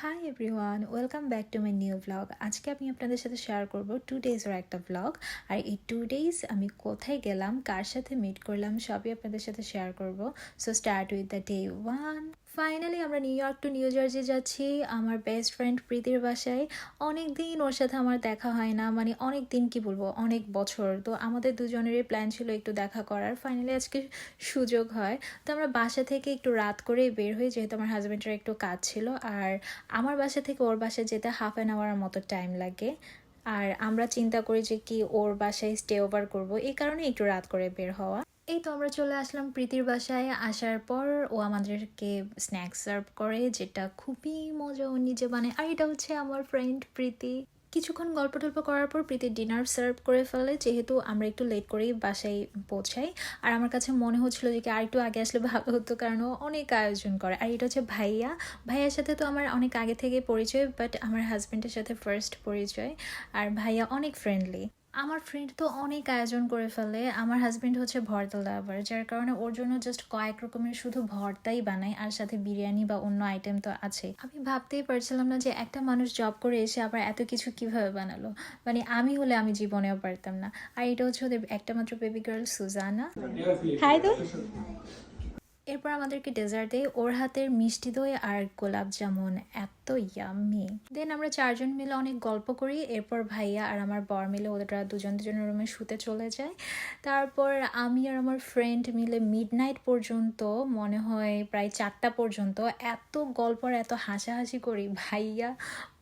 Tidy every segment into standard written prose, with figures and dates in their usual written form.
Hi everyone, welcome back to my new blog. আজকে আমি আপনাদের সাথে শেয়ার করব 2 ডেজের একটা ব্লগ। আর এই 2 ডেজ আমি কোথায় গেলাম, কার সাথে মিট করলাম, সবই আপনাদের সাথে শেয়ার করব। So start with the day 1। Finally আমরা New York to New Jersey যাচ্ছি আমার বেস্ট ফ্রেন্ড প্রীতির বাসায়। অনেক দিন ওর সাথে আমার দেখা হয় না, মানে অনেক দিন কি বলবো, অনেক বছর। তো আমাদের দুজনেরই প্ল্যান ছিল একটু দেখা করার, ফাইনালি আজকে সুযোগ হয়। তো আমরা বাসা থেকে একটু রাত করেই বের হই, যেহেতু আমার হাজব্যান্ডের একটু কাজ ছিল। আর আমার বাসা থেকে ওর বাসায় যেতে হাফ অ্যান আওয়ার মতো টাইম লাগে। আর আমরা চিন্তা করি যে কি ওর বাসায় স্টে ওভার করবো, এই কারণে একটু রাত করে বের হওয়া। এই তো আমরা চলে আসলাম প্রীতির বাসায়। আসার পর ও আমাদেরকে স্ন্যাক্স সার্ভ করে, যেটা খুবই মজা, ও নিজে বানায়। আর এটা হচ্ছে আমার ফ্রেন্ড প্রীতি। কিছুক্ষণ গল্প টল্প করার পর প্রীতি ডিনার সার্ভ করে ফেলে, যেহেতু আমরা একটু লেট করেই বাসায় পৌঁছাই। আর আমার কাছে মনে হচ্ছিল যে কি আর একটু আগে আসলে ভালো হতো, কারণ ও অনেক আয়োজন করে। আর এটা হচ্ছে ভাইয়া। ভাইয়ার সাথে তো আমার অনেক আগে থেকে পরিচয়, বাট আমার হাজব্যান্ডের সাথে ফার্স্ট পরিচয়। আর ভাইয়া অনেক ফ্রেন্ডলি। আমার ফ্রেন্ড তো অনেক আয়োজন করে ফেলে। আমার হাজব্যান্ড হচ্ছে ভর্তা লাভার, যার কারণে ওর জন্য জাস্ট কয়েক রকমের শুধু ভর্তাই বানায়, আর সাথে বিরিয়ানি বা অন্য আইটেম তো আছে। আমি ভাবতেই পারছিলাম না যে একটা মানুষ জব করে এসে আবার এত কিছু কিভাবে বানালো। মানে আমি হলে আমি জীবনেও পারতাম না। আর এটা হচ্ছে ওদের একটা মাত্র বেবি গার্ল সুজানা। হাই তো। এরপর আমাদেরকে ডেজার্ট দেয় ওর হাতের মিষ্টি দই আর গোলাপ জামুন, এত ইয়াম্মি। দেন আমরা চারজন মিলে অনেক গল্প করি। এরপর ভাইয়া আর আমার বর মিলে ওরা দুজন দুজনের রুমে শুতে চলে যায়। তারপর আমি আর আমার ফ্রেন্ড মিলে মিডনাইট পর্যন্ত, মনে হয় প্রায় 4টা পর্যন্ত এত গল্প আর এত হাসাহাসি করি। ভাইয়া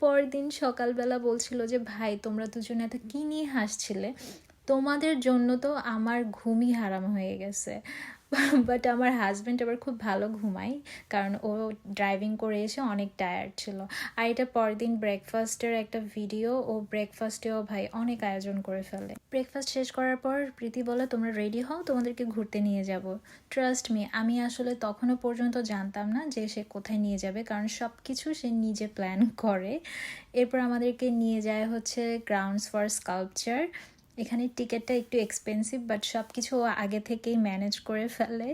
পরের দিন সকালবেলা বলছিল যে ভাই তোমরা দুজনে এত কী নিয়ে হাসছিলে, তোমাদের জন্য তো আমার ঘুমই হারাম হয়ে গেছে। বাট আমার হাজব্যান্ড আবার খুব ভালো ঘুমায়, কারণ ও ড্রাইভিং করে এসে অনেক টায়ার্ড ছিল। আর এটা পরদিন ব্রেকফাস্টের একটা ভিডিও। ও ব্রেকফাস্টেও ভাই অনেক আয়োজন করে ফেলে। ব্রেকফাস্ট শেষ করার পর প্রীতি বলে তোমরা রেডি হও, তোমাদেরকে ঘুরতে নিয়ে যাব। ট্রাস্ট মি, আমি আসলে তখনও পর্যন্ত জানতাম না যে সে কোথায় নিয়ে যাবে, কারণ সব কিছু সে নিজে প্ল্যান করে। এরপর আমাদেরকে নিয়ে যায় হচ্ছে গ্রাউন্ডস ফর স্কাল্পচার। এখানে টিকিটটা একটু এক্সপেন্সিভ, বাট সব কিছু আগে থেকেই ম্যানেজ করে ফেলে।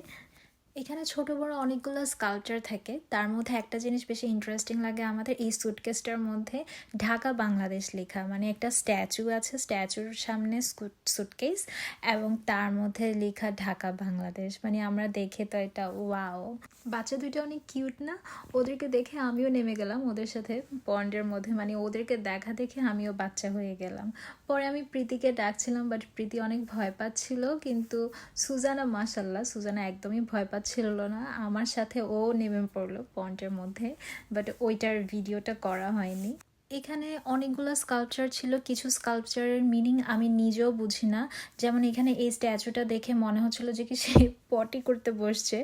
এখানে ছোট বড় অনেকগুলো স্কাল্পচার থাকে, তার মধ্যে একটা জিনিস বেশি ইন্টারেস্টিং লাগে আমাদের, এই সুটকেসটার মধ্যে ঢাকা বাংলাদেশ লেখা। মানে একটা স্ট্যাচু আছে, স্ট্যাচুর সামনে সুটকেস, এবং তার মধ্যে লেখা ঢাকা বাংলাদেশ। মানে আমরা দেখে তো এটা ওয়াও। বাচ্চা দুইটা অনেক কিউট না? ওদেরকে দেখে আমিও নেমে গেলাম ওদের সাথে পন্ডের মধ্যে। মানে ওদেরকে দেখা দেখে আমিও বাচ্চা হয়ে গেলাম। পরে আমি প্রীতিকে ডাকছিলাম, বাট প্রীতি অনেক ভয় পাচ্ছিল। কিন্তু সুজানা, মাশাল্লাহ, সুজানা একদমই ভয় পাচ্ছিল না। আমার সাথে ও নেমে পড়লো পন্ডের মধ্যে, বাট ওইটার ভিডিওটা করা হয়নি। এখানে অনেকগুলো স্কাল্পচার ছিল, কিছু স্কাল্পচারের মিনিং আমি নিজেও বুঝি না। যেমন এখানে এই স্ট্যাচুটা দেখে মনে হচ্ছিল যে কি সে পটি করতে বসছে,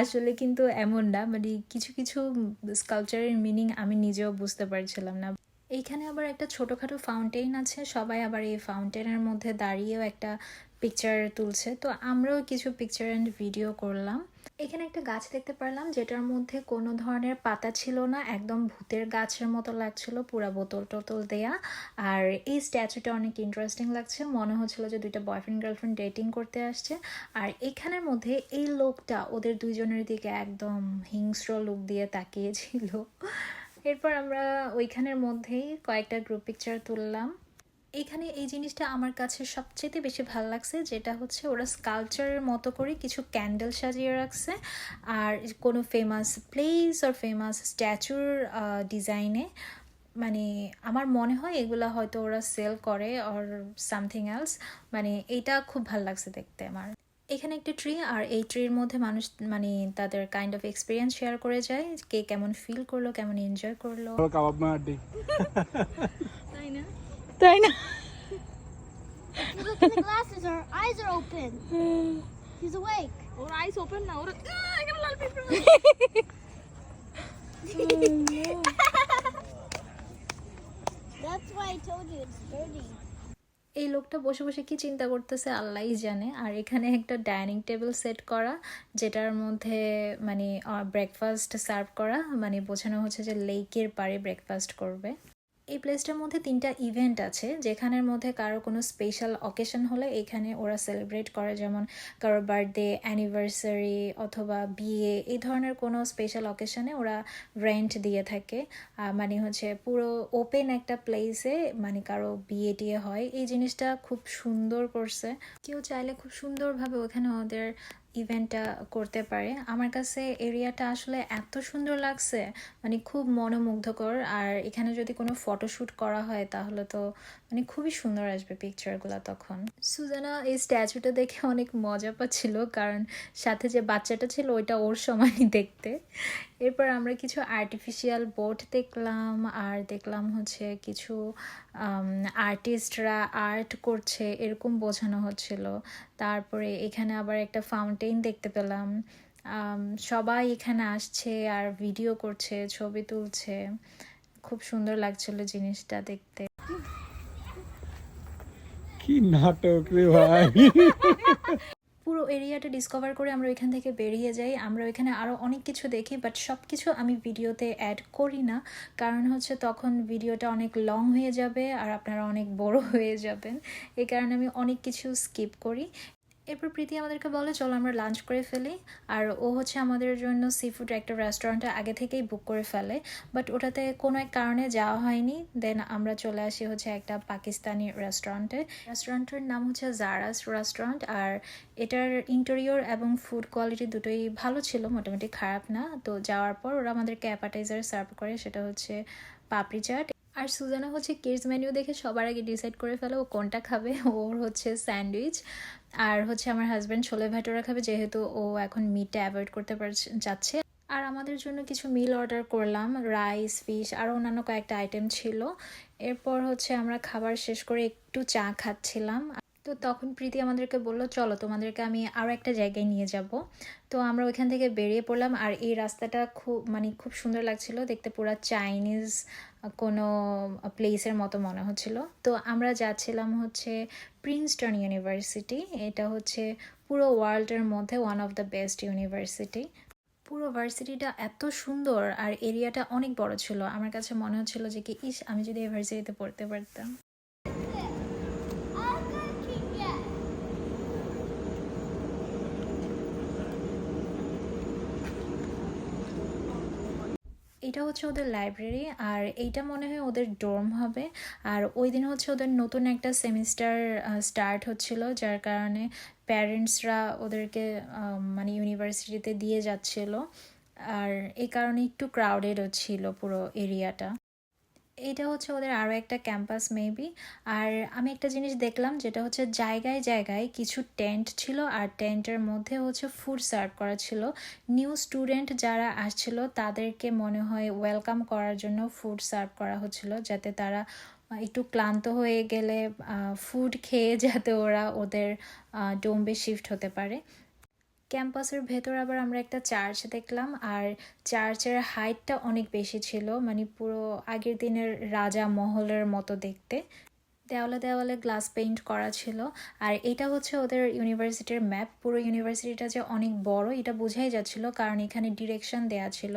আসলে কিন্তু এমন না। মানে কিছু কিছু স্কাল্পচারের মিনিং আমি নিজেও বুঝতে পারছিলাম না। এইখানে আবার একটা ছোটোখাটো ফাউন্টেন আছে, সবাই আবার এই ফাউন্টেনের মধ্যে দাঁড়িয়েও একটা পিকচার তুলছে। তো আমরাও কিছু পিকচার অ্যান্ড ভিডিও করলাম। এখানে একটা গাছ দেখতে পারলাম, যেটার মধ্যে কোনো ধরনের পাতা ছিল না, একদম ভূতের গাছের মতো লাগছিল, পুরা বোতল টোতল দেয়া। আর এই স্ট্যাচুটা অনেক ইন্টারেস্টিং লাগছে, মনে হচ্ছিল যে দুইটা বয়ফ্রেন্ড গার্লফ্রেন্ড ডেটিং করতে আসছে। আর এখানের মধ্যে এই লোকটা ওদের দুইজনের দিকে একদম হিংস্র লুক দিয়ে তাকিয়েছিল। এরপর আমরা ওইখানের মধ্যেই কয়েকটা গ্রুপ পিকচার তুললাম। এখানে এই জিনিসটা আমার কাছে সবচেয়ে বেশি ভালো লাগছে, যেটা হচ্ছে ওরা স্কাল্পচারের মতো করে কিছু ক্যান্ডেল সাজিয়ে রাখছে, আর কোনো ফেমাস প্লেস আর ফেমাস স্ট্যাচুর ডিজাইনে। মানে আমার মনে হয় এগুলা হয়তো ওরা সেল করে অর সামথিং এলস। মানে এইটা খুব ভালো লাগছে দেখতে আমার। এখানে একটা ট্রি, আর এই ট্রির মধ্যে মানুষ মানে তাদের কাইন্ড অফ এক্সপিরিয়েন্স শেয়ার করে যায়, কে কেমন ফিল করলো, কেমন এনজয় করলো। কাবাব মাড্ডি তাই না? তাই না? You look in the glasses, her eyes are open. She's awake. Her eyes open now. I got a lot of people. That's why I told you it's dirty. এই লোকটা বসে বসে কি চিন্তা করতেছে আল্লাহই জানে। আর এখানে একটা ডাইনিং টেবিল সেট করা, যেটার মধ্যে মানে ব্রেকফাস্ট সার্ভ করা, মানে বোঝানো হচ্ছে যে লেকের পাড়ে ব্রেকফাস্ট করবে। এই প্লেসটার মধ্যে 3টা ইভেন্ট আছে, যেখানের মধ্যে কারো কোনো স্পেশাল অকেশন হলে এখানে ওরা সেলিব্রেট করে, যেমন কারো বার্থডে, অ্যানিভার্সারি অথবা বিয়ে, এই ধরনের কোনো স্পেশাল অকেশনে ওরা রেন্ট দিয়ে থাকে। মানে হচ্ছে পুরো ওপেন একটা প্লেসে মানে কারো বিয়ে টিয়ে হয়। এই জিনিসটা খুব সুন্দর করছে, কেউ চাইলে খুব সুন্দরভাবে ওখানে ওদের ইভেন্টটা করতে পারে। আমার কাছে এরিয়াটা আসলে এত সুন্দর লাগছে, মানে খুব মনোমুগ্ধকর। আর এখানে যদি কোনো ফটোশ্যুট করা হয় তাহলে তো মানে খুবই সুন্দর আসবে পিকচারগুলো তখন। সুজানা এই স্ট্যাচুটা দেখে অনেক মজা পাচ্ছিল, কারণ সাথে যে বাচ্চাটা ছিল ওইটা ওর সমানই দেখতে। এরপর আমরা কিছু আর্টিফিশিয়াল বোট দেখলাম, আর দেখলাম হচ্ছে কিছু আর্টিস্টরা আর্ট করছে এরকম বোঝানো হচ্ছিল। তারপরে এখানে আবার একটা ফাউন্টেন দেখতে পেলাম। সবাই এখানে আসছে আর ভিডিও করছে, ছবি তুলছে। খুব সুন্দর লাগছিল জিনিসটা দেখতে। কি নাটক রে ভাই! পুরো এরিয়াটা ডিসকভার করে আমরা এখান থেকে বেরিয়ে যাই। আমরা এখানে আরও অনেক কিছু দেখি, বাট সব কিছু আমি ভিডিওতে অ্যাড করি না, কারণ হচ্ছে তখন ভিডিওটা অনেক লং হয়ে যাবে আর আপনারা অনেক বড় হয়ে যাবেন। এই কারণে আমি অনেক কিছু স্কিপ করি। এরপর প্রীতি আমাদেরকে বলে চলো আমরা লাঞ্চ করে ফেলি, আর ও হচ্ছে আমাদের জন্য সি ফুড একটা রেস্টুরেন্টে আগে থেকেই বুক করে ফেলে, বাট ওটাতে কোনো এক কারণে যাওয়া হয়নি। দেন আমরা চলে আসি হচ্ছে একটা পাকিস্তানি রেস্টুরেন্টের নাম হচ্ছে জারাস রেস্টুরেন্ট। আর এটার ইন্টেরিয়র এবং ফুড কোয়ালিটি দুটোই ভালো ছিল, মোটামুটি খারাপ না। তো যাওয়ার পর ওরা আমাদেরকে অ্যাপাটাইজার সার্ভ করে, সেটা হচ্ছে পাপড়ি চাট। আর সুজানা হচ্ছে কিডস মেনু দেখে সবার আগে ডিসাইড করে ফেলে ও কোনটা খাবে। ওর হচ্ছে স্যান্ডউইচ, আর হচ্ছে আমার হাজব্যান্ড ছোলে ভাটোরা খাবে, যেহেতু ও এখন মিটটা অ্যাভয়েড করতে যাচ্ছে। আর আমাদের জন্য কিছু মিল অর্ডার করলাম, রাইস, ফিশ আর অন্যান্য কয়েকটা আইটেম ছিল। এরপর হচ্ছে আমরা খাবার শেষ করে একটু চা খাচ্ছিলাম। তো তখন প্রীতি আমাদেরকে বললো চলো তোমাদেরকে আমি আরও একটা জায়গায় নিয়ে যাব। তো আমরা ওইখান থেকে বেরিয়ে পড়লাম। আর এই রাস্তাটা খুব সুন্দর লাগছিল দেখতে, পুরো চাইনিজ কোনো প্লেসের মতো মনে হচ্ছিল। তো আমরা যাচ্ছিলাম হচ্ছে প্রিন্সটন ইউনিভার্সিটি। এটা হচ্ছে পুরো ওয়ার্ল্ডের মধ্যে one of the best university. পুরো ভার্সিটিটা এত সুন্দর আর এরিয়াটা অনেক বড় ছিল, আমার কাছে মনে হচ্ছিল যে কি ইস, আমি যদি এই ভার্সিটিতে পড়তে পারতাম। I'm gonna keep it. এটা হচ্ছে ওদের লাইব্রেরি, আর এইটা মনে হয় ওদের ডর্ম হবে। আর ওই দিন হচ্ছে ওদের নতুন একটা সেমিস্টার স্টার্ট হচ্ছিল, যার কারণে প্যারেন্টসরা ওদেরকে মানে ইউনিভার্সিটিতে দিয়ে যাচ্ছিল। আর এই কারণে একটু ক্রাউডেডও ছিল পুরো এরিয়াটা। এটা হচ্ছে ওদের আরও একটা ক্যাম্পাস মেবি। আর আমি একটা জিনিস দেখলাম, যেটা হচ্ছে জায়গায় জায়গায় কিছু টেন্ট ছিল, আর টেন্টের মধ্যে হচ্ছে ফুড সার্ভ করা ছিল। নিউ স্টুডেন্ট যারা আসছিল তাদেরকে মনে হয় ওয়েলকাম করার জন্য ফুড সার্ভ করা হচ্ছিল, যাতে তারা একটু ক্লান্ত হয়ে গেলে ফুড খেয়ে যাতে ওরা ওদের ডোমবে শিফট হতে পারে। ক্যাম্পাসের ভেতর আবার আমরা একটা চার্চ দেখলাম, আর চার্চের হাইটটা অনেক বেশি ছিল, মানে পুরো আগের দিনের রাজা মহলের মতো দেখতে। দেওয়ালে দেওয়ালে গ্লাস পেইন্ট করা ছিল। আর এটা হচ্ছে ওদের ইউনিভার্সিটির ম্যাপ। পুরো ইউনিভার্সিটিটা যে অনেক বড় এটা বোঝাই যাচ্ছিল, কারণ এখানে ডিরেকশন দেয়া ছিল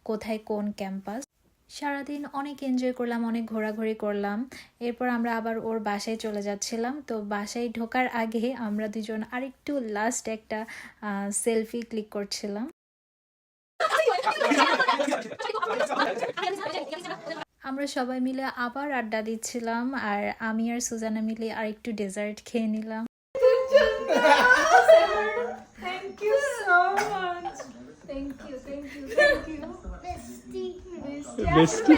কোথায় কোন ক্যাম্পাস। সারাদিন অনেক এনজয় করলাম, অনেক ঘোরাঘুরি করলাম। এরপর আমরা আবার ওর বাসায় চলে যাচ্ছিলাম। তো বাসায় ঢোকার আগে আমরা দুজন আরেকটু লাস্ট একটা সেলফি ক্লিক করছিলাম। আমরা সবাই মিলে আবার আড্ডা দিচ্ছিলাম, আর আমি আর সুজানা মিলে আরেকটু ডেজার্ট খেয়ে নিলাম। Thank you so much. Thank you. Bestie. Bestie?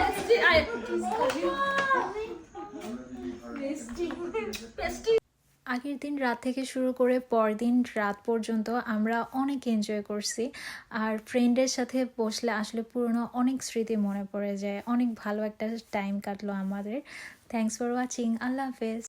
Bestie. আগের দিন রাত থেকে শুরু করে পরদিন রাত পর্যন্ত আমরা অনেক এনজয় করছি। আর ফ্রেন্ডের সাথে বসলে আসলে পুরনো অনেক স্মৃতি মনে পড়ে যায়। অনেক ভালো একটা টাইম কাটলো আমাদের। Thanks for watching. আল্লাহ হাফেজ।